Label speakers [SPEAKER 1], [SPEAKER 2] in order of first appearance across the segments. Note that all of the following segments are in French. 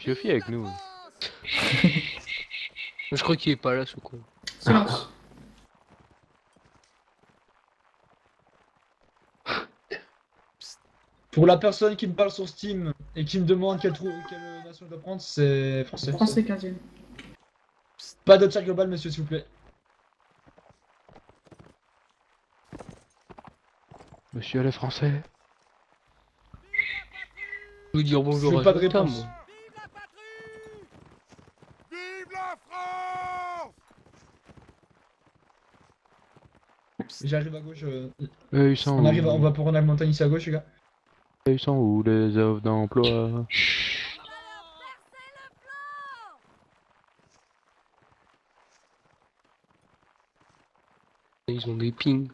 [SPEAKER 1] Yofi avec nous.
[SPEAKER 2] Je crois qu'il est pas là, ce con.
[SPEAKER 3] Silence.
[SPEAKER 4] Pour la personne qui me parle sur Steam et qui me demande quelle nation je dois prendre, c'est français.
[SPEAKER 3] Français 15ème.
[SPEAKER 4] Pas de chat global, monsieur, s'il vous plaît.
[SPEAKER 1] Monsieur les Français.
[SPEAKER 2] Je veux dire bonjour
[SPEAKER 4] Je veux
[SPEAKER 2] à
[SPEAKER 4] pas de
[SPEAKER 2] Jota,
[SPEAKER 4] réponse.
[SPEAKER 2] moi.
[SPEAKER 5] Vive la France!
[SPEAKER 4] J'arrive à gauche.
[SPEAKER 1] Ils sont
[SPEAKER 4] On arrive, on va pour la montagne ici à gauche, les gars.
[SPEAKER 1] Ils sont où les offres d'emploi?
[SPEAKER 2] Ils ont des pings.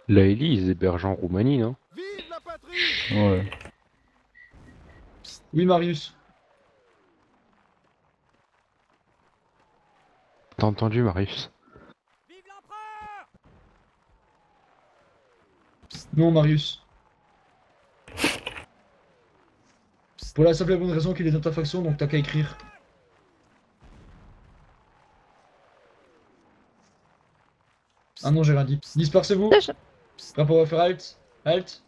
[SPEAKER 1] La Ellie, ils hébergent en Roumanie, non?
[SPEAKER 5] Vive la patrie!
[SPEAKER 6] Ouais.
[SPEAKER 4] Oui, Marius.
[SPEAKER 1] T'as entendu, Marius?
[SPEAKER 5] Vive l'empereur!
[SPEAKER 4] Non, Marius. Pour la simple et bonne raison qu'il est dans ta faction, donc t'as qu'à écrire. Ah non, j'ai rien dit. Dispersez-vous. Rapport va faire halt. Halt.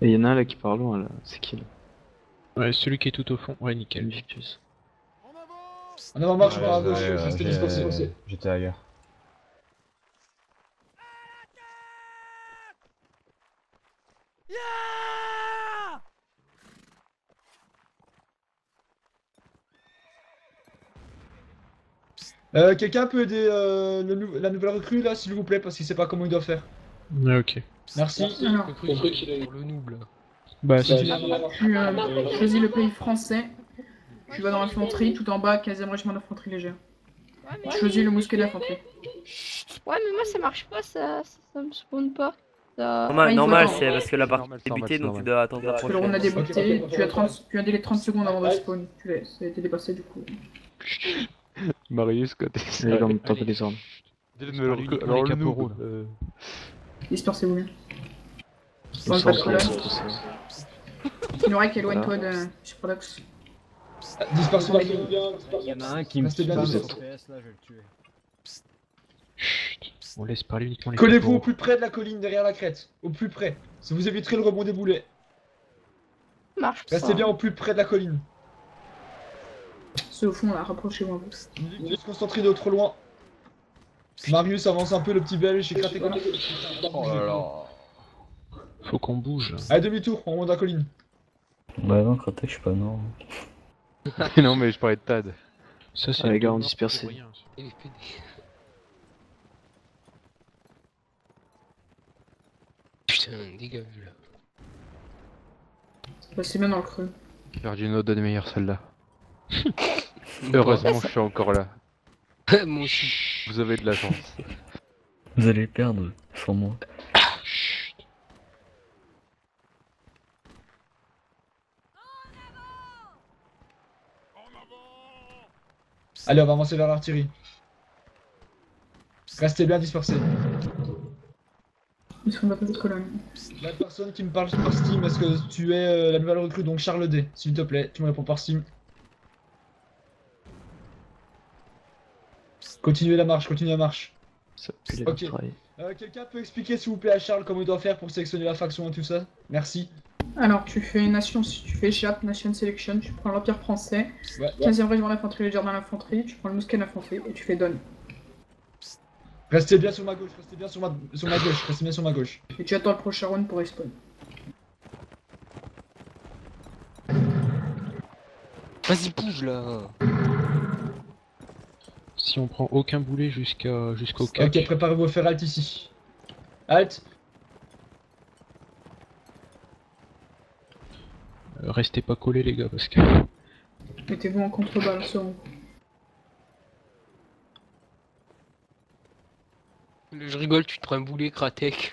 [SPEAKER 6] Et y'en a un là qui parle loin là, c'est qui là?
[SPEAKER 7] Ouais, celui qui est tout au fond. Ouais, nickel.
[SPEAKER 6] Victus.
[SPEAKER 5] En avant!
[SPEAKER 4] En avant, marche par la
[SPEAKER 8] Ouais,
[SPEAKER 4] gauche.
[SPEAKER 8] ouais,
[SPEAKER 4] Restez dispersés.
[SPEAKER 8] J'étais ailleurs.
[SPEAKER 5] Yeah!
[SPEAKER 4] Quelqu'un peut aider la nouvelle recrue là, s'il vous plaît, parce qu'il sait pas comment il doit faire.
[SPEAKER 7] Ouais, ok.
[SPEAKER 4] Merci.
[SPEAKER 3] Alors,
[SPEAKER 2] Le truc qu'il est pour le noob, là.
[SPEAKER 7] Bah,
[SPEAKER 4] Bah,
[SPEAKER 7] si.
[SPEAKER 3] tu choisis le pays français. Tu vas dans l'infanterie, tout en bas, 15ème régiment d'infanterie légère.
[SPEAKER 9] Ouais, mais...
[SPEAKER 3] Tu choisis le mousquet d'infanterie.
[SPEAKER 9] ouais, mais moi ça marche pas, ça me spawn pas. Ça...
[SPEAKER 3] Ah, il
[SPEAKER 10] Normal,
[SPEAKER 3] faut
[SPEAKER 10] c'est parce que la
[SPEAKER 1] normal,
[SPEAKER 10] partie
[SPEAKER 1] c'est
[SPEAKER 10] est débutée,
[SPEAKER 1] normal,
[SPEAKER 10] donc tu dois attendre la
[SPEAKER 3] Parce que le round a
[SPEAKER 10] prochaine.
[SPEAKER 3] débuté,
[SPEAKER 4] Ok.
[SPEAKER 3] tu as un délai de 30 secondes avant de spawn. Ça a été dépassé du coup.
[SPEAKER 1] Marius, quand
[SPEAKER 6] Les gens me tapent les armes.
[SPEAKER 1] Alors
[SPEAKER 7] uniquement les
[SPEAKER 1] le
[SPEAKER 7] caporaux,
[SPEAKER 1] noob.
[SPEAKER 3] Dispersez-vous bien.
[SPEAKER 6] Ils
[SPEAKER 3] Dans le
[SPEAKER 6] sont
[SPEAKER 3] pas de
[SPEAKER 6] ensemble,
[SPEAKER 3] colonne.
[SPEAKER 6] tout ça.
[SPEAKER 3] Norek, éloigne-toi de Superdox.
[SPEAKER 4] Dispersez-vous.
[SPEAKER 8] Il y en a un qui me
[SPEAKER 4] Restez bien
[SPEAKER 8] spam
[SPEAKER 4] discret.
[SPEAKER 8] FPS là, je vais le tuer.
[SPEAKER 7] On laisse parler uniquement les
[SPEAKER 4] Collez-vous
[SPEAKER 7] caporaux.
[SPEAKER 4] au plus près de la colline, derrière la crête. Au plus près. Ça vous éviterait le rebond des boulets.
[SPEAKER 9] Ça marche pas.
[SPEAKER 4] Restez bien au plus près de la colline.
[SPEAKER 3] Ceux au fond là, rapprochez-vous un peu.
[SPEAKER 4] Il faut se concentrer de trop loin. Marius avance un peu, le petit belge, j'ai gratté quoi.
[SPEAKER 8] Oh là là.
[SPEAKER 7] Faut qu'on bouge.
[SPEAKER 4] Allez, demi-tour, on monte la colline.
[SPEAKER 6] Bah non, Kratek, je suis pas non.
[SPEAKER 1] Non, mais je parlais de Tad.
[SPEAKER 7] Ça, c'est
[SPEAKER 6] Ah, les gars, on
[SPEAKER 7] mort
[SPEAKER 6] dispersé.
[SPEAKER 7] pour rien, ça.
[SPEAKER 2] Il est pédé. Putain, dégage là.
[SPEAKER 3] C'est bien dans le creux.
[SPEAKER 1] J'ai perdu une autre de meilleure celle-là. Heureusement, je suis encore là.
[SPEAKER 2] Moi aussi.
[SPEAKER 1] Vous avez de la chance.
[SPEAKER 6] Vous allez perdre sans moi.
[SPEAKER 4] Allez, on va avancer vers l'artillerie. Restez bien dispersés.
[SPEAKER 3] Ils sont dans la colonne.
[SPEAKER 4] La personne qui me parle par Steam, est-ce que tu es la nouvelle recrue, donc Charles D, s'il te plaît, tu me réponds par Steam. Continuez la marche, continuez la marche.
[SPEAKER 6] Ça pue les
[SPEAKER 4] Ok.
[SPEAKER 6] travail.
[SPEAKER 4] Quelqu'un peut expliquer s'il vous plaît à Charles comment il doit faire pour sélectionner la faction et tout ça? Merci.
[SPEAKER 3] Alors, tu fais nation, si tu fais chat, nation selection, tu prends l'Empire français,
[SPEAKER 4] Ouais.
[SPEAKER 3] 15ème régiment d'infanterie légère dans l'infanterie, tu prends le mousquet d'infanterie et tu fais donne.
[SPEAKER 4] Restez bien sur ma gauche, restez bien sur ma gauche, restez bien sur ma gauche.
[SPEAKER 3] Et tu attends le prochain round pour respawn.
[SPEAKER 2] Vas-y, bouge là.
[SPEAKER 7] Si on prend aucun boulet jusqu'au cap.
[SPEAKER 4] Ok, préparez-vous à faire halt ici. Halt.
[SPEAKER 7] Restez pas collés, les gars, parce que.
[SPEAKER 3] Mettez-vous en contrebalance sur vous.
[SPEAKER 2] Je rigole, tu te prends un boulet, Kratek.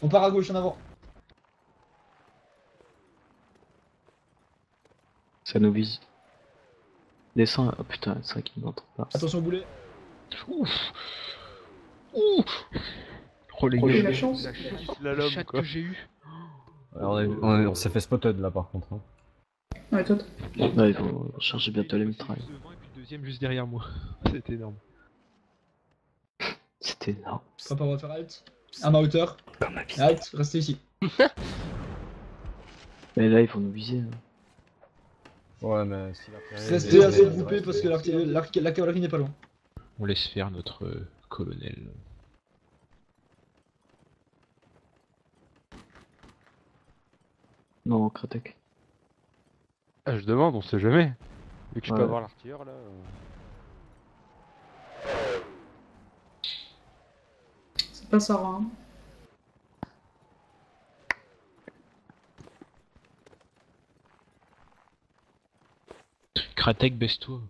[SPEAKER 4] On part à gauche, en avant.
[SPEAKER 6] Ça nous vise. Descends, oh putain, c'est vrai qu'il ne m'entend pas.
[SPEAKER 4] Attention au boulet.
[SPEAKER 7] Ouf. Ouf. Oh les
[SPEAKER 3] J'ai eu
[SPEAKER 7] gars,
[SPEAKER 3] la chance.
[SPEAKER 1] La
[SPEAKER 7] le
[SPEAKER 1] lame,
[SPEAKER 7] chat
[SPEAKER 1] quoi.
[SPEAKER 7] que j'ai eu.
[SPEAKER 8] On s'est fait spotted là par contre. Hein.
[SPEAKER 3] Ouais, toi.
[SPEAKER 6] Ouais, ils vont charger bientôt les mitrailles.
[SPEAKER 7] Devant et puis le deuxième juste derrière moi. C'était énorme.
[SPEAKER 6] C'était énorme.
[SPEAKER 4] Pas par faire halt. À ma hauteur.
[SPEAKER 6] Comme ma vie.
[SPEAKER 4] Halt, restez ici.
[SPEAKER 6] Mais là, ils vont nous viser. Hein.
[SPEAKER 8] Ouais, mais si l'artillerie.
[SPEAKER 4] Restez assez groupés parce que la cavalerie n'est pas loin.
[SPEAKER 7] On laisse faire notre colonel.
[SPEAKER 6] Non, Kratek.
[SPEAKER 1] Ah, je demande, on sait jamais. Vu que je
[SPEAKER 6] Ouais.
[SPEAKER 1] peux avoir l'artilleur là.
[SPEAKER 3] C'est pas Sarah. Hein.
[SPEAKER 7] Kratek, baisse-toi.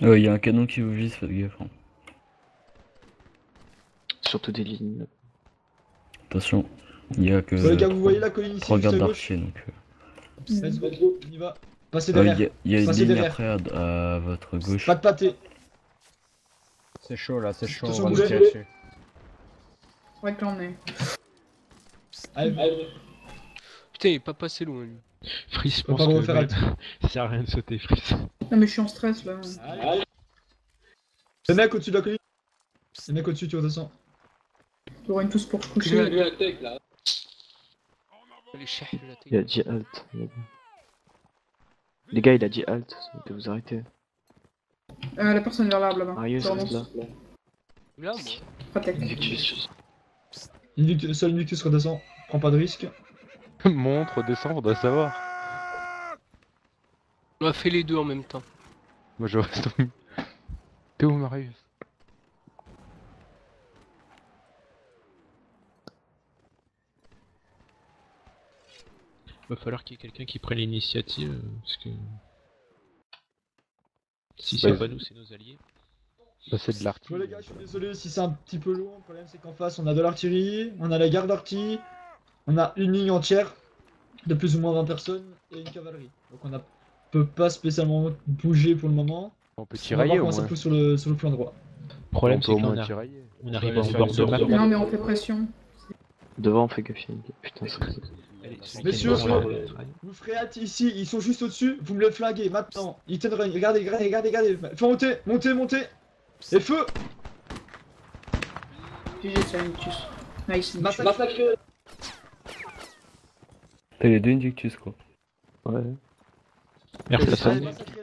[SPEAKER 10] Il y a un canon qui vous vise, faites gaffe. Hein.
[SPEAKER 6] Surtout des lignes. Là.
[SPEAKER 10] Attention, il y a que
[SPEAKER 4] Bon, les gars, vous voyez la colline ici,
[SPEAKER 10] 3
[SPEAKER 4] juste à
[SPEAKER 10] gardes
[SPEAKER 4] gauche.
[SPEAKER 10] d'archers donc.
[SPEAKER 4] Let's go, on y va. Passez
[SPEAKER 10] Il
[SPEAKER 4] derrière.
[SPEAKER 10] y a une
[SPEAKER 4] Passez
[SPEAKER 10] ligne
[SPEAKER 4] derrière.
[SPEAKER 10] après à votre gauche.
[SPEAKER 4] Pas de pâté.
[SPEAKER 8] C'est chaud là, c'est chaud.
[SPEAKER 4] Attention,
[SPEAKER 8] On va nous
[SPEAKER 4] boulet.
[SPEAKER 8] tirer dessus.
[SPEAKER 3] Ouais, que l'on est.
[SPEAKER 4] Allez,
[SPEAKER 2] Putain, il est pas passé loin lui.
[SPEAKER 7] Friss,
[SPEAKER 4] Faut
[SPEAKER 7] pense
[SPEAKER 4] pas
[SPEAKER 7] que
[SPEAKER 4] refaire halt.
[SPEAKER 7] ça sert à rien de sauter, Friss.
[SPEAKER 3] Non, mais je suis en stress là.
[SPEAKER 4] le mec au-dessus de la colline. Le mec au-dessus, tu redescends.
[SPEAKER 3] Ils auront tous pour se
[SPEAKER 2] Lui,
[SPEAKER 3] coucher.
[SPEAKER 2] la tech là. Les chefs de la
[SPEAKER 6] Il a
[SPEAKER 2] tech.
[SPEAKER 6] dit halt. Les gars, il a dit halt. Donc vous arrêtez.
[SPEAKER 3] La personne vers l'arbre là-bas.
[SPEAKER 6] Marius,
[SPEAKER 3] Je
[SPEAKER 6] reste
[SPEAKER 3] remonte.
[SPEAKER 6] là.
[SPEAKER 2] Là, moi.
[SPEAKER 3] Protect.
[SPEAKER 6] Victus.
[SPEAKER 4] Seul Victus redescend. Prends pas de risque.
[SPEAKER 1] Montre, descend, faudrait savoir.
[SPEAKER 2] On a fait les deux en même temps.
[SPEAKER 1] Moi je reste au milieu. T'es où, Marius?
[SPEAKER 7] Va falloir qu'il y ait quelqu'un qui prenne l'initiative, parce que... Si c'est
[SPEAKER 1] Bah,
[SPEAKER 7] pas nous, c'est nos alliés.
[SPEAKER 1] Bah, c'est de
[SPEAKER 4] Bon
[SPEAKER 1] l'artillerie.
[SPEAKER 4] les gars, je suis désolé si c'est un petit peu long. Le problème c'est qu'en face on a de l'artillerie, on a la garde artillerie, on a une ligne entière de plus ou moins 20 personnes et une cavalerie. Donc on peut pas spécialement bouger pour le moment.
[SPEAKER 1] On peut
[SPEAKER 4] On va voir
[SPEAKER 1] tirailler au
[SPEAKER 4] comment ça
[SPEAKER 1] moins.
[SPEAKER 4] pousse sur le flanc droit.
[SPEAKER 7] Le problème,
[SPEAKER 1] On peut
[SPEAKER 7] c'est
[SPEAKER 1] au
[SPEAKER 7] qu'on
[SPEAKER 1] moins tirailler.
[SPEAKER 7] on arrive
[SPEAKER 8] Ouais,
[SPEAKER 7] en
[SPEAKER 8] faire
[SPEAKER 7] bord
[SPEAKER 8] une
[SPEAKER 7] de map.
[SPEAKER 8] sorte
[SPEAKER 3] Non, mais on fait pression.
[SPEAKER 6] Devant, on fait gaffe. il y a une- Putain, ça.
[SPEAKER 7] Allez, celui qui est
[SPEAKER 4] Messieurs,
[SPEAKER 7] devant la mitraille.
[SPEAKER 4] Vous ferez hâte ici, ils sont juste au-dessus, vous me les flinguez maintenant. Ils tiennent run, regardez. Fais monter. Et feu.
[SPEAKER 3] GG sur Invictus. Nice.
[SPEAKER 4] Massacre.
[SPEAKER 10] T'as les deux Invictus quoi.
[SPEAKER 6] Ouais.
[SPEAKER 7] Merci,
[SPEAKER 4] Allez,
[SPEAKER 7] ça.
[SPEAKER 4] massacrez-les.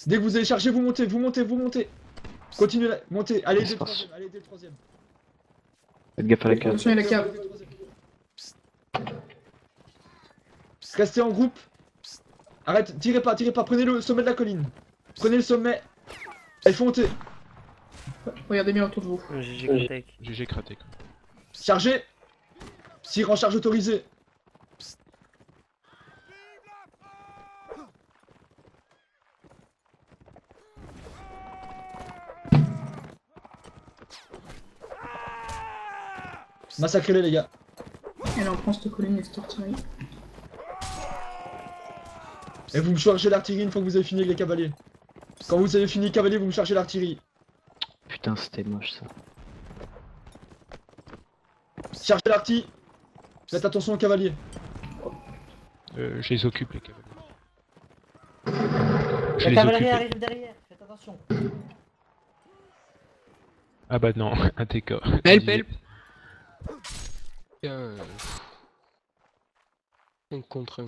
[SPEAKER 4] Dès que vous allez charger, vous montez. Continuez, montez. Allez,
[SPEAKER 6] C'est
[SPEAKER 4] dès
[SPEAKER 6] parti.
[SPEAKER 4] le troisième.
[SPEAKER 6] Faites gaffe à la cave.
[SPEAKER 3] Attention, il y a la cave.
[SPEAKER 4] Restez en groupe. Arrête, tirez pas. Prenez le sommet de la colline. Prenez le sommet. Et faut monter.
[SPEAKER 3] Regardez bien autour de vous.
[SPEAKER 7] GG Kratek.
[SPEAKER 4] Chargez. Tir en charge autorisée. Massacrez-les les gars.
[SPEAKER 3] Et là, on prend cette colline et cette artillerie.
[SPEAKER 4] Et vous me chargez l'artillerie une fois que vous avez fini avec les cavaliers. Quand vous avez fini les cavaliers, vous me chargez l'artillerie.
[SPEAKER 6] Putain, c'était moche ça.
[SPEAKER 4] Chargez l'artillerie. Faites attention aux cavaliers.
[SPEAKER 7] Je les occupe, les cavaliers. Je les occupe.
[SPEAKER 11] arrive derrière, faites attention.
[SPEAKER 7] Ah bah non, un TK.
[SPEAKER 2] Help. Tiens. Un contre un.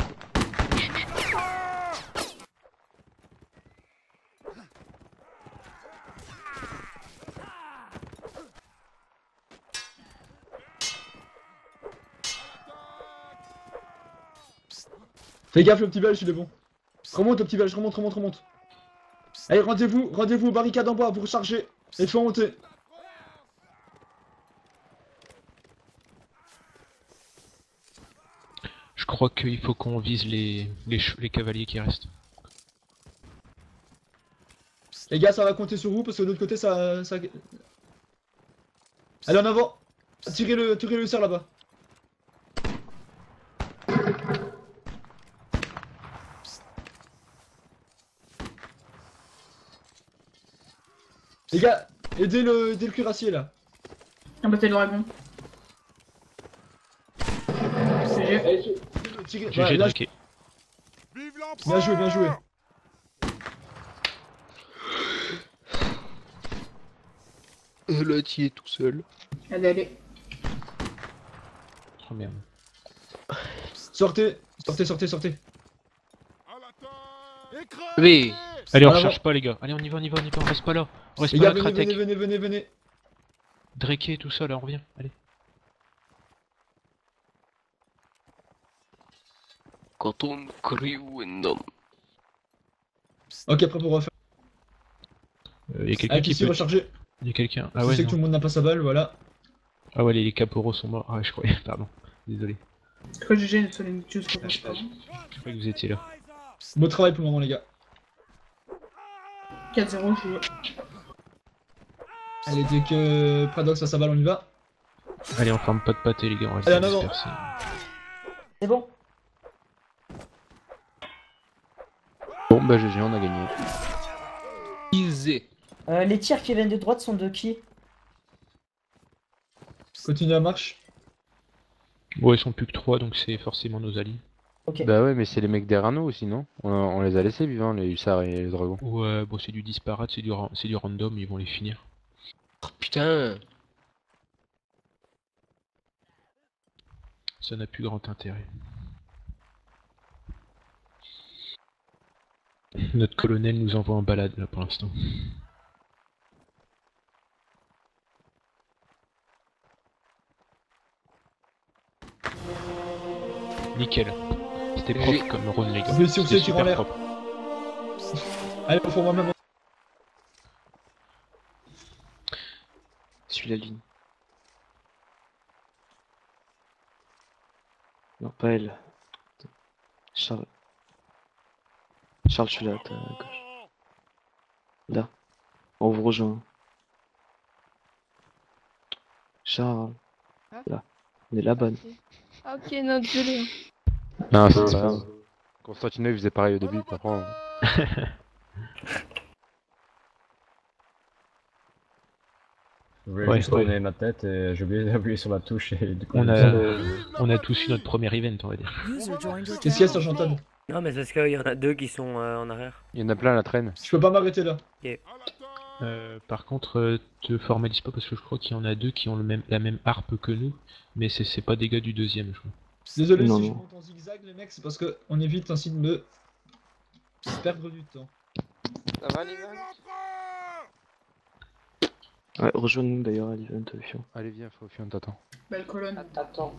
[SPEAKER 4] Fais gaffe le petit belge, il est bon. Remonte le petit belge, remonte. Allez, rendez-vous aux barricades en bois, vous rechargez. Et faut monter.
[SPEAKER 7] Je crois qu'il faut qu'on vise les cavaliers qui restent.
[SPEAKER 4] Les gars, ça va compter sur vous parce que de l'autre côté, Allez, en avant. Tirez le cerf là-bas. Les gars, aidez le cuirassier là.
[SPEAKER 3] Abattez le dragon. GG.
[SPEAKER 4] Tirez.
[SPEAKER 7] GG
[SPEAKER 4] Voilà, là,
[SPEAKER 7] draqué.
[SPEAKER 5] Vive l'empereur!
[SPEAKER 4] bien joué, bien joué.
[SPEAKER 2] Là, tu es tout seul.
[SPEAKER 3] Allez, allez.
[SPEAKER 7] Oh merde.
[SPEAKER 4] Sortez.
[SPEAKER 5] À l'attaque! Écrasez!
[SPEAKER 2] Oui.
[SPEAKER 7] Allez, on
[SPEAKER 4] Voilà,
[SPEAKER 7] recherche pas, les gars. Allez, on y va, on reste pas là. On reste
[SPEAKER 4] Les
[SPEAKER 7] pas
[SPEAKER 4] gars,
[SPEAKER 7] là,
[SPEAKER 4] venez,
[SPEAKER 7] Kratek.
[SPEAKER 4] venez.
[SPEAKER 7] Drake tout ça, là, on revient. Allez.
[SPEAKER 2] Quand on crie Windom.
[SPEAKER 4] Ok, prêt pour refaire.
[SPEAKER 7] Y a quelqu'un
[SPEAKER 4] Avec
[SPEAKER 7] qui
[SPEAKER 4] ici,
[SPEAKER 7] peut.
[SPEAKER 4] recharger.
[SPEAKER 7] Y a quelqu'un. Ah
[SPEAKER 4] Je
[SPEAKER 7] ouais,
[SPEAKER 4] sais que tout
[SPEAKER 7] non.
[SPEAKER 4] le monde n'a pas sa balle, voilà.
[SPEAKER 7] Ah ouais, les caporos sont morts. Ah ouais, je croyais, pardon. Désolé.
[SPEAKER 3] C'est quoi GG, sur les tues, je crois.
[SPEAKER 7] Je croyais que vous étiez là.
[SPEAKER 4] Beau travail pour le moment, les gars.
[SPEAKER 3] 4-0, GG.
[SPEAKER 4] Allez, dès que Pradox a sa balle, on y va.
[SPEAKER 7] Allez, on ferme pas de pâté, les gars. On reste
[SPEAKER 4] Allez, en avant.
[SPEAKER 7] dispersés.
[SPEAKER 11] C'est bon.
[SPEAKER 1] Bon, bah GG, on a gagné.
[SPEAKER 2] Easy.
[SPEAKER 11] Les tirs qui viennent de droite sont de qui?
[SPEAKER 4] Continue la marche.
[SPEAKER 7] Ouais, ils sont plus que 3, donc c'est forcément nos alliés.
[SPEAKER 11] Ok.
[SPEAKER 1] Bah ouais, mais c'est les mecs derrière nous aussi, non? On les a laissés vivants, les hussards et les dragons.
[SPEAKER 7] Ouais, bon, c'est du disparate, c'est du random, ils vont les finir.
[SPEAKER 2] Oh putain.
[SPEAKER 7] Ça n'a plus grand intérêt. Notre colonel nous envoie en balade là pour l'instant. Nickel. C'était propre comme run, les gars.
[SPEAKER 4] Vous aussi,
[SPEAKER 7] C'était
[SPEAKER 4] tire en
[SPEAKER 7] super
[SPEAKER 4] l'air.
[SPEAKER 7] propre.
[SPEAKER 4] Allez, on fait moi-même.
[SPEAKER 6] Suis la ligne. Non, pas elle. Charles. Charles, je suis là, à ta gauche. Là. On vous rejoint. Charles. Là. On est là-bas.
[SPEAKER 9] Ah, ok, non, désolé.
[SPEAKER 1] Non, c'est
[SPEAKER 6] C'est
[SPEAKER 1] pas
[SPEAKER 6] pas
[SPEAKER 1] grave. Constantino il faisait pareil au début, puis après.
[SPEAKER 8] Je voulais
[SPEAKER 7] Ouais,
[SPEAKER 8] juste
[SPEAKER 7] ouais.
[SPEAKER 8] tourner ma tête et j'ai oublié d'appuyer sur la touche et du coup...
[SPEAKER 7] On a tous eu notre premier event, on va dire.
[SPEAKER 4] Qu'est-ce qu'il y a, Sergent Tad?
[SPEAKER 11] Non, mais c'est parce qu'il y en a deux qui sont en arrière.
[SPEAKER 1] Il y en a plein à la traîne.
[SPEAKER 4] Je peux pas m'arrêter là.
[SPEAKER 7] Par contre, te formalise pas parce que je crois qu'il y en a deux qui ont la même harpe que nous, mais c'est pas des gars du deuxième, je crois.
[SPEAKER 4] Désolé
[SPEAKER 6] Non,
[SPEAKER 4] si je
[SPEAKER 6] non.
[SPEAKER 4] monte en zigzag, les mecs, c'est parce qu'on évite ainsi de me perdre du temps.
[SPEAKER 2] Ça va, les gars?
[SPEAKER 6] Ouais, rejoins-nous d'ailleurs à l'event, Fion.
[SPEAKER 1] Allez, viens, Fion, t'attends.
[SPEAKER 3] Belle colonne.
[SPEAKER 11] Attends.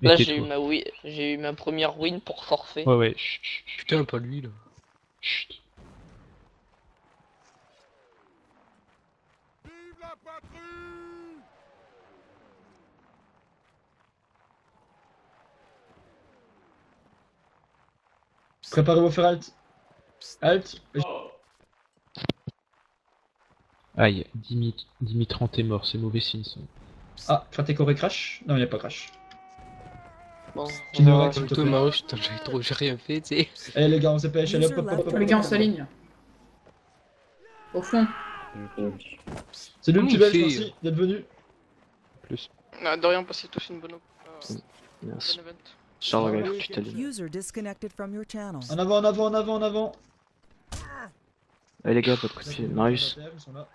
[SPEAKER 2] Là,
[SPEAKER 7] Et
[SPEAKER 2] j'ai eu
[SPEAKER 7] tais-toi.
[SPEAKER 2] j'ai eu ma première win pour forfait.
[SPEAKER 7] Ouais, ouais, chut, chut, chut.
[SPEAKER 2] Putain, pas lui, là.
[SPEAKER 7] Chut.
[SPEAKER 5] Vive la patrie!
[SPEAKER 4] Préparez-vous à faire halt. Halt.
[SPEAKER 7] Aïe, Dimitrant est mort, c'est mauvais signe ça.
[SPEAKER 4] Ah, Kratek aurait crash? Non, il n'y a pas crash.
[SPEAKER 2] Bon,
[SPEAKER 4] Tu devrais,
[SPEAKER 2] on va
[SPEAKER 4] s'il te
[SPEAKER 2] plutôt
[SPEAKER 4] plaît.
[SPEAKER 2] ma rush, putain, j'ai rien fait, tu sais.
[SPEAKER 4] Allez les gars, on s'épêche, allez hop hop hop hop.
[SPEAKER 3] Les gars, on s'aligne. Au fond.
[SPEAKER 4] C'est lui le
[SPEAKER 2] Comment
[SPEAKER 4] plus
[SPEAKER 2] il
[SPEAKER 4] belge,
[SPEAKER 2] fait
[SPEAKER 4] merci d'être venu.
[SPEAKER 1] Plus.
[SPEAKER 2] Ah, de rien, passez tous une bonne
[SPEAKER 6] Merci.
[SPEAKER 2] event.
[SPEAKER 6] Charles, regarde, tu t'alignes.
[SPEAKER 5] User disconnected from your channel.
[SPEAKER 4] En avant, en avant, en avant, en avant.
[SPEAKER 6] Allez les gars, votre coup de pied. Marius.
[SPEAKER 4] Ils sont là.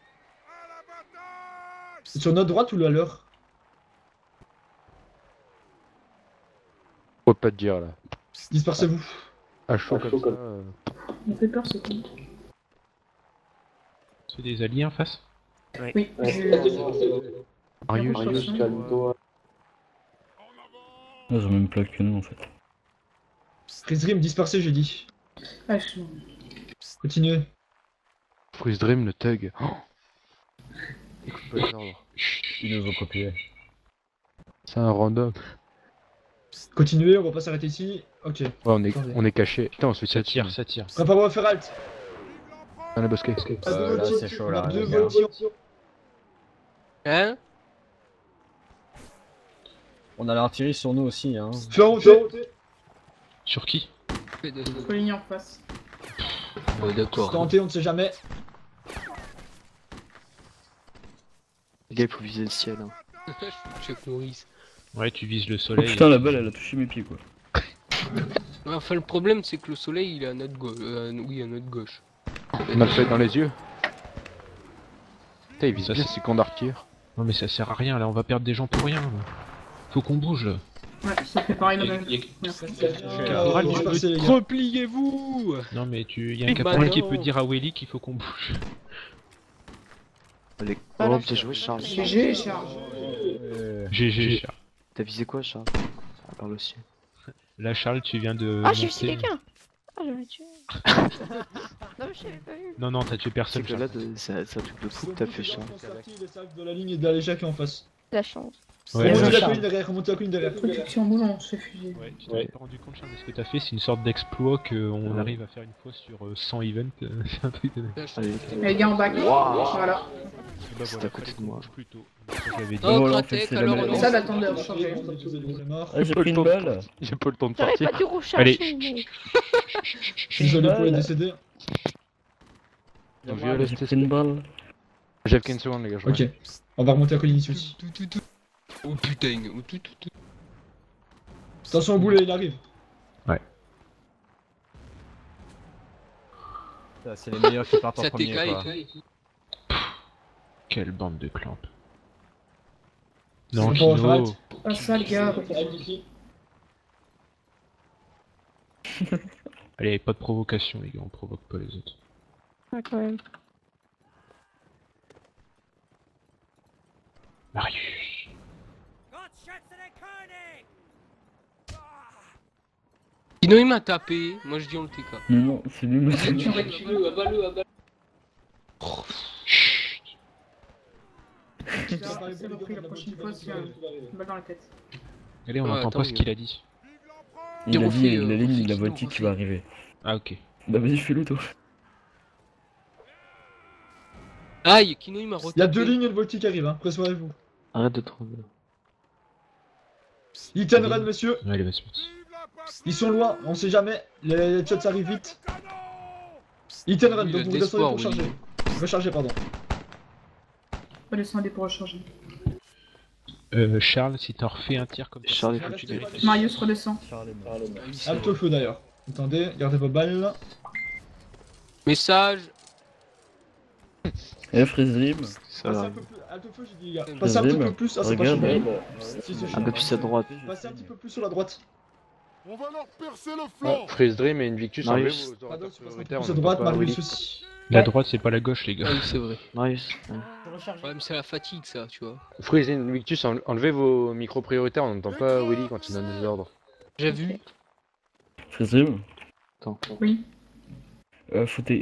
[SPEAKER 4] C'est sur notre droite ou à leur?
[SPEAKER 1] Faut pas te dire là.
[SPEAKER 4] Dispersez-vous.
[SPEAKER 1] À chaud comme ça.
[SPEAKER 3] On fait peur, ce con.
[SPEAKER 7] C'est des alliés en face?
[SPEAKER 3] Oui,
[SPEAKER 1] Marius,
[SPEAKER 10] Ils ont même plaque que nous en fait.
[SPEAKER 4] Freeze dispersez, j'ai dit.
[SPEAKER 3] Ah, je suis...
[SPEAKER 4] Continuez.
[SPEAKER 1] Freeze Dream, le thug. Oh, écoute pas les ordres.
[SPEAKER 8] Ils nous ont copié.
[SPEAKER 1] C'est un random.
[SPEAKER 4] Continuez, on va pas s'arrêter ici. Ok.
[SPEAKER 1] Ouais, on est caché. Putain, on se fait
[SPEAKER 7] Ça
[SPEAKER 1] tirer
[SPEAKER 7] tire, ça tire.
[SPEAKER 4] Préparez-vous à faire halt.
[SPEAKER 1] dans la bosquée.
[SPEAKER 8] Là c'est chaud là,
[SPEAKER 4] Deux
[SPEAKER 8] les gars.
[SPEAKER 4] volontiers.
[SPEAKER 2] Hein?
[SPEAKER 8] On a l'artillerie sur nous aussi, hein.
[SPEAKER 4] Fais remonter.
[SPEAKER 7] Sur qui?
[SPEAKER 3] Coligny en face.
[SPEAKER 2] D'accord.
[SPEAKER 4] Tenter, on ne sait jamais.
[SPEAKER 6] Les gars, il faut viser le ciel. Hein.
[SPEAKER 2] Chuck Norris.
[SPEAKER 7] Ouais, tu vises le
[SPEAKER 10] Oh
[SPEAKER 7] soleil.
[SPEAKER 10] putain, la balle elle a touché mes pieds quoi.
[SPEAKER 2] Ouais, enfin, le problème, c'est que le soleil, il est à notre gauche. Oui, à notre gauche.
[SPEAKER 1] On a le fait dans les yeux. Putain, il vise
[SPEAKER 7] Ça,
[SPEAKER 1] bien
[SPEAKER 7] c'est-
[SPEAKER 1] ses camps d'artilleurs.
[SPEAKER 7] Non mais ça sert à rien là, on va perdre des gens pour rien là. Faut qu'on bouge là.
[SPEAKER 3] Ouais, ça fait pareil dans la
[SPEAKER 7] Caporal, tu
[SPEAKER 4] disperser, les
[SPEAKER 7] peux...
[SPEAKER 4] gars.
[SPEAKER 2] Repliez-vous.
[SPEAKER 7] Non mais y a un
[SPEAKER 2] Bah
[SPEAKER 7] caporal qui
[SPEAKER 2] non.
[SPEAKER 7] peut dire à Welly qu'il faut qu'on bouge.
[SPEAKER 6] Allez,
[SPEAKER 9] Ah,
[SPEAKER 6] oh,
[SPEAKER 9] là,
[SPEAKER 6] bien joué, Charles.
[SPEAKER 3] GG, Charles.
[SPEAKER 7] GG Charles.
[SPEAKER 6] T'as visé quoi, Charles? À part le ciel.
[SPEAKER 7] Là Charles, tu viens de...
[SPEAKER 9] Ah, j'ai visé
[SPEAKER 7] monter.
[SPEAKER 9] quelqu'un. Ah, j'avais tué. Non, mais je l'avais pas vu.
[SPEAKER 7] Non, t'as tué
[SPEAKER 6] C'est
[SPEAKER 7] personne.
[SPEAKER 6] que là,
[SPEAKER 7] Charles.
[SPEAKER 6] c'est un truc de fou que t'as fait, Charles.
[SPEAKER 4] Les sacs de la ligne et de la légère qui est en face.
[SPEAKER 9] La chance.
[SPEAKER 7] Ouais,
[SPEAKER 4] Remontez la
[SPEAKER 11] Charles.
[SPEAKER 4] colline derrière, remontez la colline derrière.
[SPEAKER 3] Protection boulant, c'est fusé.
[SPEAKER 7] Ouais, tu t'es pas rendu compte Charles de ce que t'as fait, c'est une sorte d'exploit qu'on arrive à faire une fois sur 100 events, c'est un truc de...
[SPEAKER 6] Allez,
[SPEAKER 3] Les gars en bac.
[SPEAKER 6] Waouh.
[SPEAKER 3] Voilà.
[SPEAKER 7] Et bah
[SPEAKER 6] C'est
[SPEAKER 7] voilà,
[SPEAKER 6] à côté
[SPEAKER 7] fallait
[SPEAKER 6] de moi.
[SPEAKER 7] qu'on bouge plus tôt. Ça, je l'avais dit.
[SPEAKER 2] Oh,
[SPEAKER 10] voilà, en
[SPEAKER 2] Kratek,
[SPEAKER 10] fait, c'est la
[SPEAKER 2] alors
[SPEAKER 10] maladie.
[SPEAKER 2] on
[SPEAKER 3] Ça, d'attendre de recharger.
[SPEAKER 10] Ah, j'ai pris une balle.
[SPEAKER 1] J'ai pas le temps de
[SPEAKER 9] J'aurais
[SPEAKER 1] partir.
[SPEAKER 9] pas dû recharger,
[SPEAKER 7] Allez.
[SPEAKER 9] mais...
[SPEAKER 4] Désolé pour les
[SPEAKER 10] balle.
[SPEAKER 4] décédés.
[SPEAKER 1] Donc, je vais
[SPEAKER 10] J'ai
[SPEAKER 1] rester.
[SPEAKER 10] pris une balle.
[SPEAKER 1] J'ai qu'une seconde, les gars. je
[SPEAKER 4] Ok.
[SPEAKER 1] reviens.
[SPEAKER 4] On va remonter la colline ici.
[SPEAKER 2] Oh putain. Oh, tout.
[SPEAKER 4] Attention au boulet, il arrive.
[SPEAKER 8] C'est les meilleurs qui partent en
[SPEAKER 2] Ça
[SPEAKER 8] premier,
[SPEAKER 2] t'écaille
[SPEAKER 8] quoi.
[SPEAKER 2] et tout.
[SPEAKER 7] Quelle bande de clampes.
[SPEAKER 4] C'est
[SPEAKER 7] Non,
[SPEAKER 4] bon,
[SPEAKER 7] Kino.
[SPEAKER 4] j'arrête.
[SPEAKER 3] Ah, ça, les gars.
[SPEAKER 7] Allez, pas de provocation les gars, on provoque pas les autres.
[SPEAKER 9] Ah, quand même.
[SPEAKER 7] Marius.
[SPEAKER 2] Sinon, il m'a tapé. Moi, je dis on le TK.
[SPEAKER 10] Non, non, c'est lui monsieur.
[SPEAKER 3] C'est repris la prochaine fois, c'est une balle dans la tête.
[SPEAKER 7] Allez, on
[SPEAKER 2] Ouais,
[SPEAKER 7] entend
[SPEAKER 2] attends,
[SPEAKER 7] pas ce qu'il a dit.
[SPEAKER 10] Il a dit
[SPEAKER 2] refait,
[SPEAKER 10] la ligne, il a
[SPEAKER 2] refait,
[SPEAKER 10] volti qui
[SPEAKER 2] refait.
[SPEAKER 10] va arriver.
[SPEAKER 7] Ah ok.
[SPEAKER 10] Bah vas-y, fais-le toi.
[SPEAKER 2] Aïe, Kino, il m'a
[SPEAKER 4] Il y a
[SPEAKER 2] retapé.
[SPEAKER 4] 2 lignes et le volti qui arrive, hein. Préparez-vous.
[SPEAKER 6] Arrête de trembler.
[SPEAKER 4] Hit and run, monsieur.
[SPEAKER 7] Allez, vas-y.
[SPEAKER 4] Ils sont loin, on sait jamais. Les shots arrivent vite. Hit and run,
[SPEAKER 2] Il
[SPEAKER 4] donc
[SPEAKER 2] a
[SPEAKER 4] vous
[SPEAKER 2] de
[SPEAKER 4] descendez
[SPEAKER 2] l'espoir,
[SPEAKER 4] pour
[SPEAKER 2] oui.
[SPEAKER 4] charger. Recharger, pardon.
[SPEAKER 3] Pas descendre pour recharger.
[SPEAKER 7] Charles, si t'en refais un tir comme ça.
[SPEAKER 6] Charles, il faut que tu vérifies.
[SPEAKER 3] Marius redescend.
[SPEAKER 4] Halte au feu d'ailleurs. Attendez, gardez vos balles.
[SPEAKER 2] Message.
[SPEAKER 10] Eh, Frisdream.
[SPEAKER 6] Ça
[SPEAKER 4] Passez un
[SPEAKER 6] va.
[SPEAKER 4] peu plus. Halte au feu, j'ai dit, les gars.
[SPEAKER 2] Vas-y,
[SPEAKER 4] Passez un petit
[SPEAKER 10] bah,
[SPEAKER 4] peu plus. Ah, c'est pas
[SPEAKER 10] regarde.
[SPEAKER 4] chaud. Si, c'est chaud.
[SPEAKER 6] Un peu plus à droite.
[SPEAKER 4] Passez un petit peu plus sur la droite.
[SPEAKER 5] On va leur percer le
[SPEAKER 1] Ah,
[SPEAKER 5] flanc.
[SPEAKER 1] Freeze Dream et Invictus, enlevez
[SPEAKER 6] Marius.
[SPEAKER 1] vos
[SPEAKER 4] Pardon,
[SPEAKER 1] orateurs
[SPEAKER 4] c'est passez un
[SPEAKER 1] prioritaires.
[SPEAKER 4] peu plus à
[SPEAKER 1] on
[SPEAKER 4] droite,
[SPEAKER 1] n'entend pas
[SPEAKER 4] Marius
[SPEAKER 1] Willy.
[SPEAKER 4] aussi.
[SPEAKER 7] La droite, c'est pas la gauche, les gars.
[SPEAKER 2] Oui, c'est vrai.
[SPEAKER 6] Marius.
[SPEAKER 2] Ouais, mais c'est la fatigue, ça, tu vois.
[SPEAKER 1] Freeze et Invictus, enlevez vos micros prioritaires, on n'entend pas Willy quand il donne des ordres.
[SPEAKER 2] J'ai vu.
[SPEAKER 10] Frisdream.
[SPEAKER 3] Oui.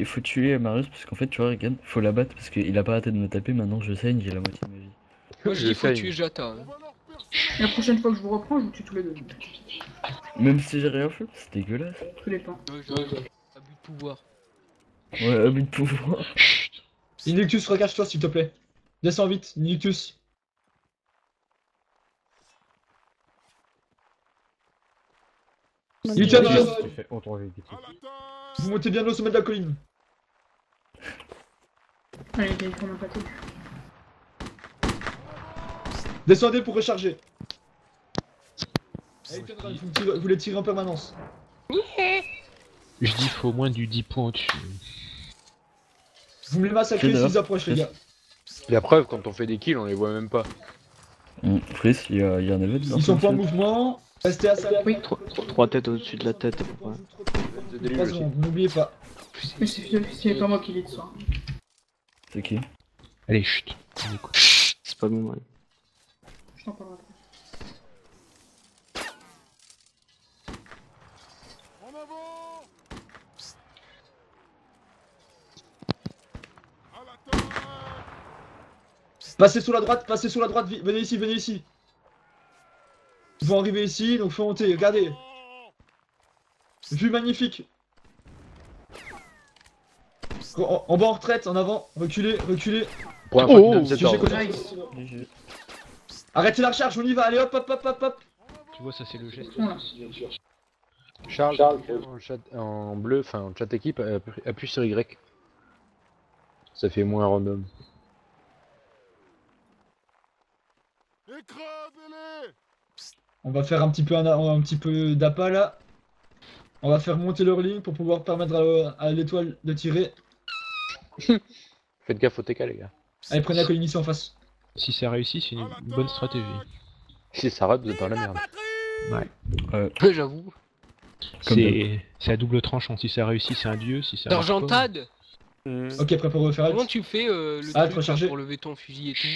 [SPEAKER 10] Faut tuer Marius parce qu'en fait, tu vois, regarde, faut l'abattre parce qu'il a pas arrêté de me taper. Maintenant, je saigne, j'ai la moitié de ma vie.
[SPEAKER 2] Moi, je dis faut
[SPEAKER 1] sais.
[SPEAKER 2] tuer Jata. Hein.
[SPEAKER 3] La prochaine fois que je vous reprends, je vous tue tous les deux.
[SPEAKER 10] Même si j'ai rien fait, c'est dégueulasse.
[SPEAKER 3] Tous les temps.
[SPEAKER 2] Abus de pouvoir.
[SPEAKER 10] Ouais, abus de pouvoir.
[SPEAKER 4] Invictus, recache-toi s'il te plaît. Descends vite, Invictus. Hit and run.
[SPEAKER 8] Tu fais autre vite.
[SPEAKER 4] Vous montez bien au sommet de la colline.
[SPEAKER 3] Allez, les gars, ils font même pas tout.
[SPEAKER 4] Descendez pour recharger. Hit and run, vous les tirez en permanence.
[SPEAKER 7] Je dis faut au moins du 10 points au-dessus.
[SPEAKER 4] Vous me les massacrez
[SPEAKER 10] Fais
[SPEAKER 4] s'ils approchent, les gars.
[SPEAKER 1] La preuve, quand on fait des kills, on les voit même pas.
[SPEAKER 10] Fris, il y a un événement.
[SPEAKER 4] Ils sont pas en mouvement. Restez à ça.
[SPEAKER 3] Oui.
[SPEAKER 6] 3 têtes au-dessus de la tête à peu près.
[SPEAKER 4] 3 secondes, n'oubliez pas.
[SPEAKER 3] Mais c'est pas moi qui l'ai de ça.
[SPEAKER 10] C'est qui?
[SPEAKER 7] Allez, chut. On écoute.
[SPEAKER 6] C'est pas bon, ouais.
[SPEAKER 3] Je t'en parlerai après.
[SPEAKER 5] En avant. À l'attaque.
[SPEAKER 4] Passez sur la droite, venez ici, venez ici. Ils vont arriver ici, donc faut monter, regardez. Vue magnifique. En bas en retraite, en avant, reculez, reculez.
[SPEAKER 1] Pour la fois qu'il donne
[SPEAKER 3] Oh,
[SPEAKER 1] cet
[SPEAKER 4] GG
[SPEAKER 1] ordre.
[SPEAKER 4] côté.
[SPEAKER 3] Nice.
[SPEAKER 10] GG.
[SPEAKER 4] Arrêtez la recharge, on y va, allez hop hop hop hop hop.
[SPEAKER 7] Tu vois, ça c'est le geste.
[SPEAKER 3] Voilà.
[SPEAKER 1] Charles, en bleu, enfin en chat équipe, appuie sur Y. Ça fait moins random.
[SPEAKER 5] Écrasez-les!
[SPEAKER 4] On va faire un petit peu d'appât là. On va faire monter leur ligne pour pouvoir permettre à l'étoile de tirer.
[SPEAKER 1] Faites gaffe au TK les gars.
[SPEAKER 4] Allez, prenez la colline ici en face.
[SPEAKER 7] Si ça réussit, c'est une bonne stratégie.
[SPEAKER 1] Si ça rate, vous êtes dans la merde.
[SPEAKER 7] Ouais.
[SPEAKER 2] J'avoue.
[SPEAKER 7] C'est à double tranchant. Si ça réussit, c'est un dieu. Si ça marche pas-
[SPEAKER 2] D'Argentade.
[SPEAKER 4] Ok, préparez à faire
[SPEAKER 2] Comment
[SPEAKER 4] alt.
[SPEAKER 2] tu fais le
[SPEAKER 4] Ah,
[SPEAKER 2] truc
[SPEAKER 4] recharger.
[SPEAKER 2] pour lever ton fusil et tout?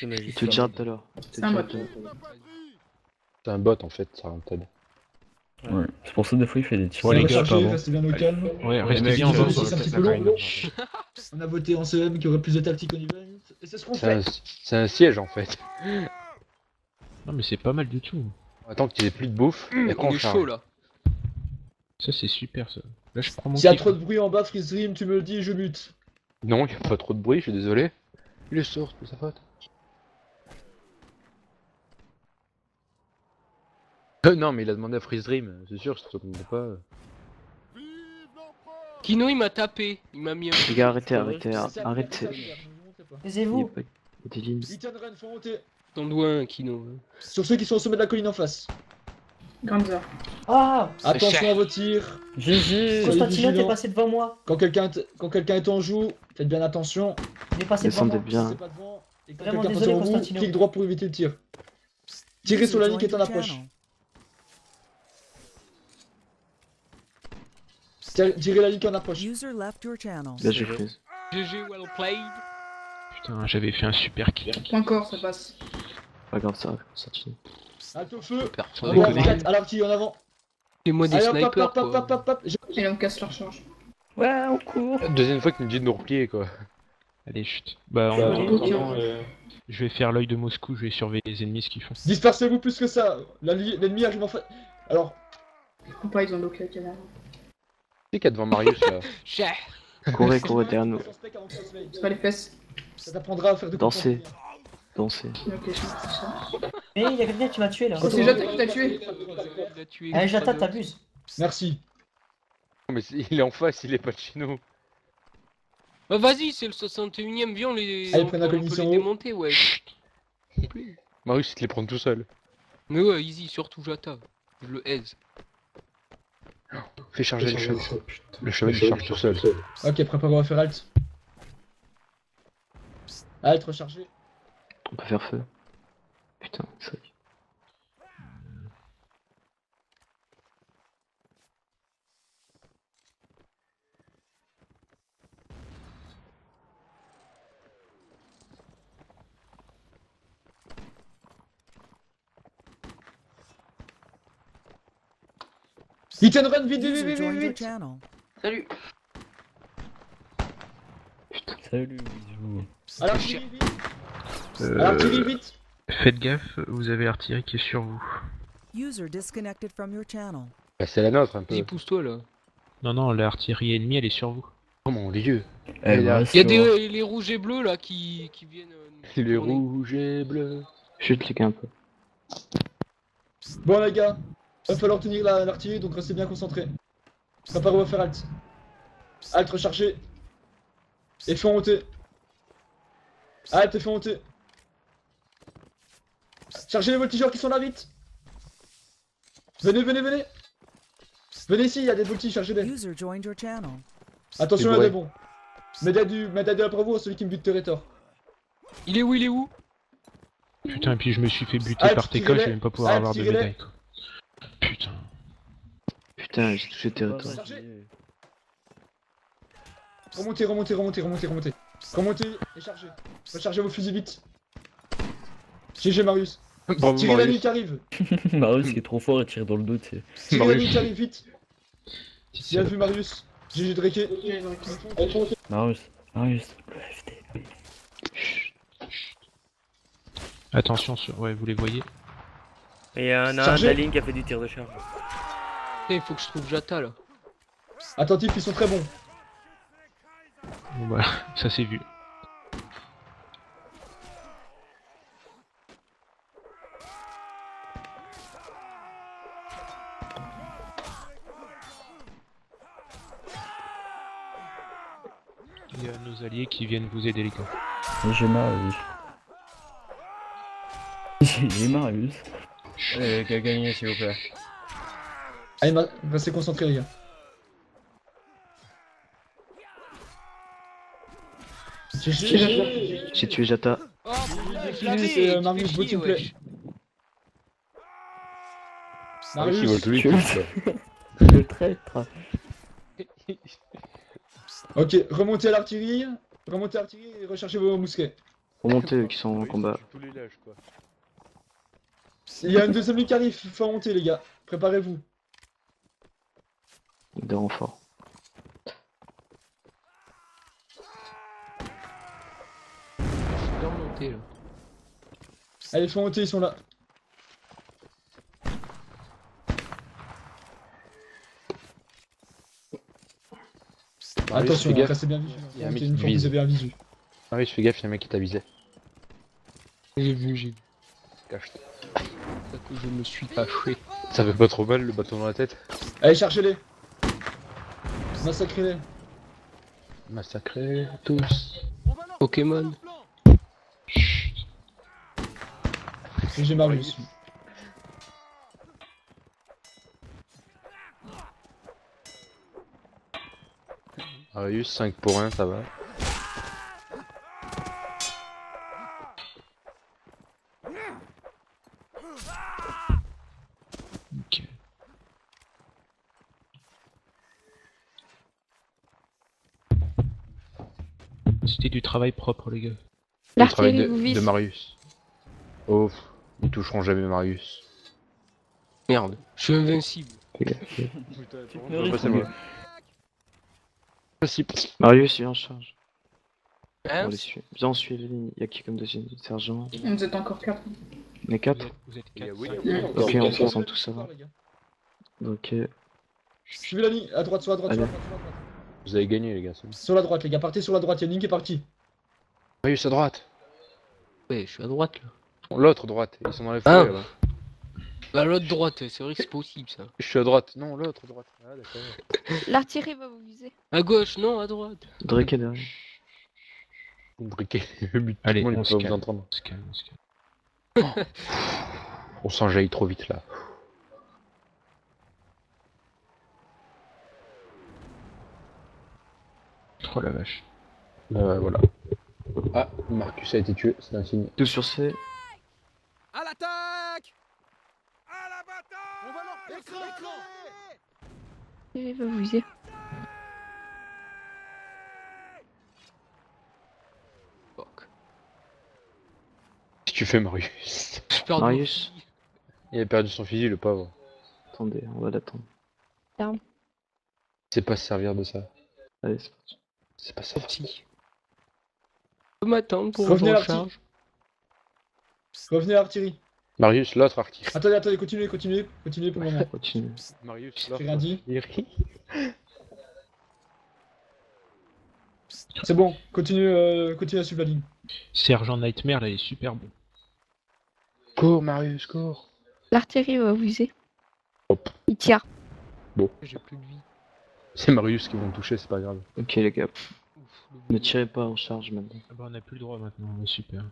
[SPEAKER 6] Il te dira tout à l'heure.
[SPEAKER 3] C'est un bot.
[SPEAKER 1] C'est un bot en fait, ça rentre.
[SPEAKER 10] Ouais. C'est pour ça des fois il fait des tirs.
[SPEAKER 7] Ouais, les gars,
[SPEAKER 4] Rechargez,
[SPEAKER 10] pardon.
[SPEAKER 4] restez bien au calme.
[SPEAKER 7] Ouais, restez
[SPEAKER 8] mecs,
[SPEAKER 7] bien en
[SPEAKER 8] ils
[SPEAKER 7] bas.
[SPEAKER 8] ont
[SPEAKER 7] sur
[SPEAKER 4] c'est un
[SPEAKER 7] le
[SPEAKER 4] petit
[SPEAKER 7] plat
[SPEAKER 4] peu
[SPEAKER 7] de la
[SPEAKER 4] long.
[SPEAKER 7] reine.
[SPEAKER 4] On a voté en CM qui aurait plus de tactique en event. Et c'est ce qu'on fait.
[SPEAKER 1] C'est un siège en fait.
[SPEAKER 7] Non, mais c'est pas mal du tout.
[SPEAKER 1] Attends qu'il n'y ait plus de bouffe, et qu'on
[SPEAKER 2] On est
[SPEAKER 1] charge.
[SPEAKER 2] chaud là.
[SPEAKER 7] Ça, c'est super ça. Là, je prends mon
[SPEAKER 4] S'il y a
[SPEAKER 7] kiff.
[SPEAKER 4] trop de bruit en bas, Freeze Dream, tu me le dis et je bute.
[SPEAKER 1] Non, il n'y a pas trop de bruit, je suis désolé. Il est sourd, c'est sa faute. Non, mais il a demandé à Freeze Dream, c'est sûr, je te comprends pas.
[SPEAKER 5] Vive l'empereur!
[SPEAKER 2] Kino il m'a tapé. Il m'a mis un.
[SPEAKER 6] Les gars, arrêtez.
[SPEAKER 4] Taisez-vous.
[SPEAKER 6] Il y a des lignes.
[SPEAKER 4] Hit and run, faut monter.
[SPEAKER 2] T'en dois un, Kino.
[SPEAKER 4] Sur ceux qui sont au sommet de la colline en face.
[SPEAKER 3] Ganza.
[SPEAKER 11] Ah
[SPEAKER 4] Attention à vos tirs.
[SPEAKER 10] GG.
[SPEAKER 11] Constantino, t'es
[SPEAKER 4] vigilant.
[SPEAKER 11] passé devant moi.
[SPEAKER 4] Quand quelqu'un est en joue, faites bien attention.
[SPEAKER 11] Il est passé devant
[SPEAKER 6] Descendez
[SPEAKER 11] moi.
[SPEAKER 6] bien.
[SPEAKER 4] C'est pas devant. Et quand
[SPEAKER 11] Vraiment
[SPEAKER 4] quelqu'un passe
[SPEAKER 11] désolé,
[SPEAKER 4] en vous,
[SPEAKER 11] Constantino.
[SPEAKER 4] clique droit pour éviter le tir. Tirez sur la ligne qui est en approche. Tirez la ligne qui est en approche.
[SPEAKER 6] Là, j'ai freeze.
[SPEAKER 2] GG, well played.
[SPEAKER 7] Putain, j'avais fait un super kill.
[SPEAKER 3] Point corps, ça passe.
[SPEAKER 6] Pas grave, ça continue.
[SPEAKER 4] Halte au feu.
[SPEAKER 2] Sans
[SPEAKER 4] En avant,
[SPEAKER 2] déconner.
[SPEAKER 4] 4 à l'artillerie en avant.
[SPEAKER 2] C'est moi des
[SPEAKER 4] Allez hop hop
[SPEAKER 2] snipers
[SPEAKER 4] hop hop hop
[SPEAKER 2] quoi.
[SPEAKER 4] hop hop.
[SPEAKER 3] Et on casse la recharge.
[SPEAKER 11] Ouais, on court.
[SPEAKER 1] Deuxième fois qu'il me dit de nous replier quoi.
[SPEAKER 7] Allez, chut. Bah, je vais faire l'œil de Moscou, je vais surveiller les ennemis, ce qu'ils font.
[SPEAKER 4] Dispersez-vous plus que ça. L'ennemi arrive en face. Alors,
[SPEAKER 3] Ou pas, ils ont bloqué la caméra.
[SPEAKER 1] C'est qu'il y a devant Marius là.
[SPEAKER 2] Cher.
[SPEAKER 6] Courez derrière nous.
[SPEAKER 3] C'est pas les fesses.
[SPEAKER 4] ça t'apprendra à faire de
[SPEAKER 6] Dansez. Dansez.
[SPEAKER 3] Ok, je fais ça.
[SPEAKER 11] Mais il y a quelqu'un qui m'a tué là.
[SPEAKER 3] Oh, c'est Jata qui t'a tué.
[SPEAKER 2] Il a tué.
[SPEAKER 11] Eh, Jata, t'abuses.
[SPEAKER 4] Merci.
[SPEAKER 1] Mais il est en face, il est pas de chez nous.
[SPEAKER 2] Bah vas-y, c'est le 61ème, viens on les.
[SPEAKER 4] Allez,
[SPEAKER 2] on
[SPEAKER 4] prenez la
[SPEAKER 2] peut
[SPEAKER 4] commission
[SPEAKER 2] les
[SPEAKER 4] haut.
[SPEAKER 2] démonter, ouais.
[SPEAKER 1] Marius il te les prend tout seul.
[SPEAKER 2] Mais ouais, easy, surtout Jata. Je le aise.
[SPEAKER 1] Fais charger le cheval. Le cheval il charge tout seul.
[SPEAKER 4] Ok, préparez à faire alt. Alt, recharger.
[SPEAKER 6] On peut faire feu. Putain, c'est vrai.
[SPEAKER 4] Hit and run, vite, vite, vite, vite, vite.
[SPEAKER 2] Salut.
[SPEAKER 10] Salut, bisous.
[SPEAKER 4] À l'artillerie, vite. À l'artillerie, vite.
[SPEAKER 7] Faites gaffe, vous avez l'artillerie qui est sur vous.
[SPEAKER 1] Bah, c'est la nôtre un peu.
[SPEAKER 2] Vas-y, pousse-toi là.
[SPEAKER 7] Non, l'artillerie ennemie, elle est sur vous.
[SPEAKER 1] Oh mon dieu.
[SPEAKER 10] Eh,
[SPEAKER 1] Il y a-
[SPEAKER 10] bah,
[SPEAKER 2] Il y a
[SPEAKER 10] c'est
[SPEAKER 2] des les rouges et bleus là qui viennent. Nous
[SPEAKER 1] Les
[SPEAKER 2] tourner.
[SPEAKER 1] rouges et bleus.
[SPEAKER 6] Chut les gars un peu.
[SPEAKER 4] Bon, les gars, va falloir tenir l'artillerie, donc restez bien concentrés. Préparez à faire alt. Alt, recharger. Et fais monter. Alt et fais monter. Chargez les voltigeurs qui sont là, vite. Venez, venez, venez. Venez ici, il y a des voltigeurs, chargez-les. Attention, il y a des bons. Mettez après vous, celui qui me bute Territor.
[SPEAKER 2] Il est où? Il est où?
[SPEAKER 7] Putain, et puis je me suis fait buter
[SPEAKER 4] Ah,
[SPEAKER 7] par TK,
[SPEAKER 4] tirez-les.
[SPEAKER 7] je vais même pas pouvoir
[SPEAKER 4] Ah,
[SPEAKER 7] avoir de
[SPEAKER 4] tirez-les.
[SPEAKER 7] médaille. Quoi. Putain.
[SPEAKER 6] Putain, j'ai touché territoire.
[SPEAKER 4] Chargez. Remontez, remontez, remontez, remontez, remontez. Remontez et chargez. Rechargez vos fusils vite. GG Marius.
[SPEAKER 1] Bravo
[SPEAKER 4] Tirez la ligne
[SPEAKER 1] Marius.
[SPEAKER 4] qui arrive.
[SPEAKER 10] Marius qui est trop fort et tire dans le dos, tu sais.
[SPEAKER 4] Tirez la
[SPEAKER 1] Marius.
[SPEAKER 4] ligne qui arrive vite. Bien vu Marius. GG Drake.
[SPEAKER 10] Marius, le FDP.
[SPEAKER 7] Attention, ouais, vous les voyez.
[SPEAKER 11] Et il y en a un de
[SPEAKER 4] Chargez.
[SPEAKER 11] la ligne qui a fait du tir de charge.
[SPEAKER 2] Il faut que je trouve Jata là.
[SPEAKER 4] Attentif, ils sont très bons.
[SPEAKER 7] Bon bah, ça c'est vu. Il y a nos alliés qui viennent vous aider, les gars.
[SPEAKER 10] Et j'ai Marius. J'ai Marius.
[SPEAKER 8] Qui a gagné, s'il vous plaît.
[SPEAKER 4] Allez, restez concentrés, les gars.
[SPEAKER 6] J'ai tué Jata.
[SPEAKER 2] Oh,
[SPEAKER 4] C'est Marius, beau team play.
[SPEAKER 1] Marius, il
[SPEAKER 4] Marius,
[SPEAKER 1] vole tous les
[SPEAKER 10] tu-
[SPEAKER 1] coups, quoi.
[SPEAKER 10] Le traître.
[SPEAKER 4] ok, remontez à l'artillerie et recherchez vos mousquets.
[SPEAKER 6] Remontez eux qui sont en
[SPEAKER 1] Marius,
[SPEAKER 6] combat.
[SPEAKER 1] il tue tous les lâches, quoi.
[SPEAKER 4] Il y a une deuxième ligne qui arrive, faut remonter les gars, préparez-vous.
[SPEAKER 6] Des renforts.
[SPEAKER 2] Je suis bien monté là.
[SPEAKER 4] Allez, faut monter, ils sont là.
[SPEAKER 1] Marius,
[SPEAKER 4] Attention,
[SPEAKER 1] fais gaffe.
[SPEAKER 4] restez bien vigilant.
[SPEAKER 1] Il y a un
[SPEAKER 4] Montez
[SPEAKER 1] mec
[SPEAKER 4] une
[SPEAKER 1] qui
[SPEAKER 4] fois que
[SPEAKER 1] vise.
[SPEAKER 4] vous avez un visu.
[SPEAKER 1] Marius, fais gaffe, il y a un mec qui t'a visé.
[SPEAKER 2] J'ai vu.
[SPEAKER 1] Cache-toi.
[SPEAKER 2] C'est que je me suis caché.
[SPEAKER 1] Ça fait pas trop mal le bâton dans la tête?
[SPEAKER 4] Allez, chargez-les. Massacrez-les.
[SPEAKER 1] Massacrez tous.
[SPEAKER 2] Pokémon.
[SPEAKER 4] Et j'ai Marius.
[SPEAKER 1] Marius, 5 pour 1, ça va.
[SPEAKER 7] Ok. C'était du travail propre, les gars.
[SPEAKER 1] Le travail
[SPEAKER 9] L'artillerie vous
[SPEAKER 1] de
[SPEAKER 9] vise.
[SPEAKER 1] Marius. Oh, ils toucheront jamais Marius.
[SPEAKER 2] Merde, je suis invincible.
[SPEAKER 6] Marius, viens en charge.
[SPEAKER 2] Hein
[SPEAKER 6] On les suit. Viens, on suit les lignes. Y'a qui comme deuxième sergent?
[SPEAKER 3] Vous êtes encore 4.
[SPEAKER 6] On est 4.
[SPEAKER 7] Vous êtes
[SPEAKER 1] Il y a
[SPEAKER 7] 4.
[SPEAKER 1] William.
[SPEAKER 6] Ok, on se sent tous ça va. Ok.
[SPEAKER 4] Suivez la ligne, à droite, sur la droite, sur la droite, sur la droite.
[SPEAKER 1] Vous avez gagné, les gars. c'est bon.
[SPEAKER 4] Sur la droite, les gars, partez sur la droite, il y a une ligne qui est partie.
[SPEAKER 1] Marius, à droite.
[SPEAKER 2] Ouais, je suis à droite là.
[SPEAKER 1] L'autre droite. Ils sont dans les
[SPEAKER 2] Ah.
[SPEAKER 1] forêts, là.
[SPEAKER 2] Bah l'autre droite, c'est vrai que c'est possible ça.
[SPEAKER 1] Je suis à droite. Non, l'autre droite. Ah, d'accord.
[SPEAKER 9] L'artillerie va vous viser.
[SPEAKER 2] À gauche, non, à droite.
[SPEAKER 6] Drake est derrière.
[SPEAKER 1] Vous me briquez. Le but,
[SPEAKER 7] Allez,
[SPEAKER 1] tout le monde
[SPEAKER 7] on
[SPEAKER 1] peut
[SPEAKER 7] se
[SPEAKER 1] vous
[SPEAKER 7] calme.
[SPEAKER 1] entendre.
[SPEAKER 7] On se calme, on se calme.
[SPEAKER 1] On s'enjaille trop vite, là.
[SPEAKER 7] Oh la vache.
[SPEAKER 1] Voilà. Ah, Marcus a été tué, c'est un signe.
[SPEAKER 6] Tous sur C.
[SPEAKER 5] À l'attaque! À la bataille! On va leur écran!
[SPEAKER 9] L'artillerie va vous viser.
[SPEAKER 2] Fuck.
[SPEAKER 1] Qu'est-ce que tu fais, Marius?
[SPEAKER 2] Je perds
[SPEAKER 6] Marius.
[SPEAKER 1] Il a perdu son fusil, le pauvre.
[SPEAKER 6] Attendez, on va l'attendre.
[SPEAKER 1] Il sait pas se servir de ça.
[SPEAKER 6] Allez, c'est parti.
[SPEAKER 1] C'est pas ça.
[SPEAKER 2] Si. Je peux m'attendre pour
[SPEAKER 4] Revenez
[SPEAKER 2] une
[SPEAKER 4] à
[SPEAKER 2] recharge.
[SPEAKER 4] Revenez à l'artillerie.
[SPEAKER 1] Marius, l'autre artillerie.
[SPEAKER 4] Attendez, continuez pour le moment.
[SPEAKER 6] Continue.
[SPEAKER 1] Marius,
[SPEAKER 4] J'ai rien dit.
[SPEAKER 1] artillerie.
[SPEAKER 4] C'est bon, continuez à suivre la ligne.
[SPEAKER 7] Sergent Nightmare, là, il est super bon.
[SPEAKER 1] Cours, Marius, cours.
[SPEAKER 9] L'artillerie va vous viser.
[SPEAKER 1] Hop.
[SPEAKER 9] Il tire.
[SPEAKER 2] J'ai plus de vie.
[SPEAKER 1] C'est Marius qui vont me toucher, c'est pas grave.
[SPEAKER 6] Ok, les gars.
[SPEAKER 2] Ouf,
[SPEAKER 6] Ne tirez pas en charge maintenant.
[SPEAKER 7] Ah bah on a plus le droit maintenant, super.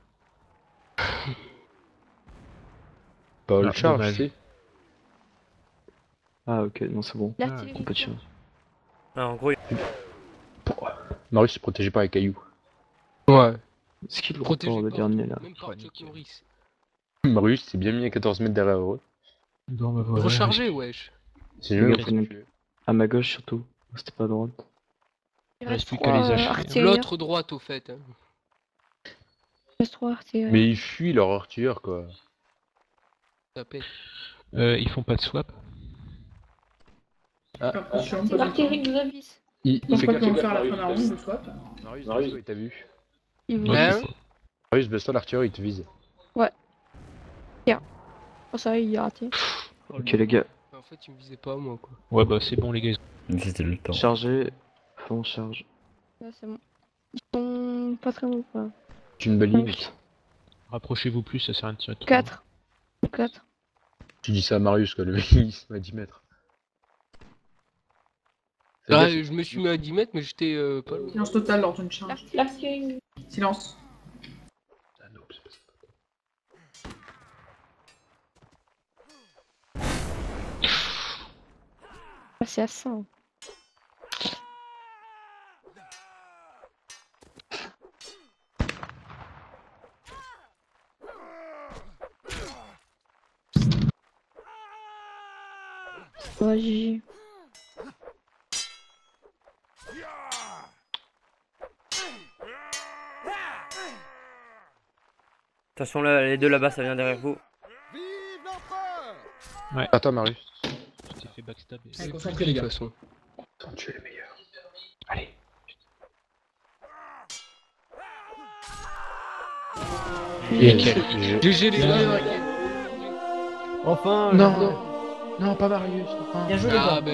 [SPEAKER 1] Pas le
[SPEAKER 7] Ah,
[SPEAKER 1] charge,
[SPEAKER 7] dommage.
[SPEAKER 1] c'est.
[SPEAKER 6] Ah, ok, non, c'est bon.
[SPEAKER 9] L'artillerie
[SPEAKER 6] On peut
[SPEAKER 9] tire.
[SPEAKER 6] tirer.
[SPEAKER 11] Ah, en gros,
[SPEAKER 1] Pourquoi Marius est protégé par les cailloux.
[SPEAKER 2] Ouais.
[SPEAKER 6] Est-ce qu'il le
[SPEAKER 2] Protégé
[SPEAKER 6] repart le
[SPEAKER 2] par
[SPEAKER 6] dernier
[SPEAKER 2] tout,
[SPEAKER 6] là?
[SPEAKER 2] même par Chuck Norris.
[SPEAKER 1] Marius s'est bien mis à 14 mètres derrière eux.
[SPEAKER 7] Bon, bah, voilà.
[SPEAKER 2] Recharger, wesh.
[SPEAKER 1] C'est
[SPEAKER 6] Les
[SPEAKER 1] mieux.
[SPEAKER 6] gars, prenez- À ma gauche surtout. C'était pas à droite.
[SPEAKER 9] Il
[SPEAKER 7] reste
[SPEAKER 9] reste
[SPEAKER 7] plus
[SPEAKER 9] 3
[SPEAKER 7] qu'à les achever.
[SPEAKER 9] artilleurs.
[SPEAKER 2] L'autre droite, au fait. Hein.
[SPEAKER 9] Il reste 3 artilleurs.
[SPEAKER 1] Mais ils fuient leur artilleur, quoi.
[SPEAKER 2] Ça pète.
[SPEAKER 7] Ils font pas de swap.
[SPEAKER 3] Attention, pas
[SPEAKER 9] L'artillerie vous avise.
[SPEAKER 1] Il
[SPEAKER 3] Je pense
[SPEAKER 1] fait
[SPEAKER 3] pas
[SPEAKER 1] gaffe,
[SPEAKER 3] qu'ils vont
[SPEAKER 1] fais
[SPEAKER 3] faire la
[SPEAKER 1] gaffe,
[SPEAKER 3] première ronde, le swap.
[SPEAKER 1] Marius, il t'a vu.
[SPEAKER 9] Il vous
[SPEAKER 2] Hein
[SPEAKER 9] vise.
[SPEAKER 1] Marius, baisse-toi, l'artilleur, il te vise.
[SPEAKER 9] Oh, ça, il a raté.
[SPEAKER 6] Ok, les gars.
[SPEAKER 2] En fait, il me visait pas, moi, quoi.
[SPEAKER 7] Ouais, bah c'est bon, les gars.
[SPEAKER 10] C'était le temps.
[SPEAKER 6] Chargez. Fond charge.
[SPEAKER 9] Là, c'est bon. Ils sont pas très bons, quoi.
[SPEAKER 1] Tu une belle ligne.
[SPEAKER 7] Rapprochez-vous plus, ça sert à rien de tirer trop.
[SPEAKER 9] 4. 4.
[SPEAKER 1] Tu dis ça à Marius, quoi. Le mec, il se met à 10 mètres.
[SPEAKER 2] Ah, je me suis mis à 10 mètres, mais j'étais pas loin.
[SPEAKER 3] Silence total lors d'une charge. Silence.
[SPEAKER 9] Ah, c'est à 100. Oh, GG.
[SPEAKER 11] Attention là, les deux là-bas, ça vient derrière vous.
[SPEAKER 7] Ouais.
[SPEAKER 1] Attends, Marius.
[SPEAKER 7] Je t'ai fait backstabber.
[SPEAKER 4] Allez, concentrez les gars.
[SPEAKER 2] De toute façon.
[SPEAKER 1] Tu es le meilleur.
[SPEAKER 7] Allez.
[SPEAKER 2] GG les gars.
[SPEAKER 8] Enfin
[SPEAKER 1] Non, non, non, pas Marius. Enfin.
[SPEAKER 11] Bien joué les gars.
[SPEAKER 2] Ah, bah,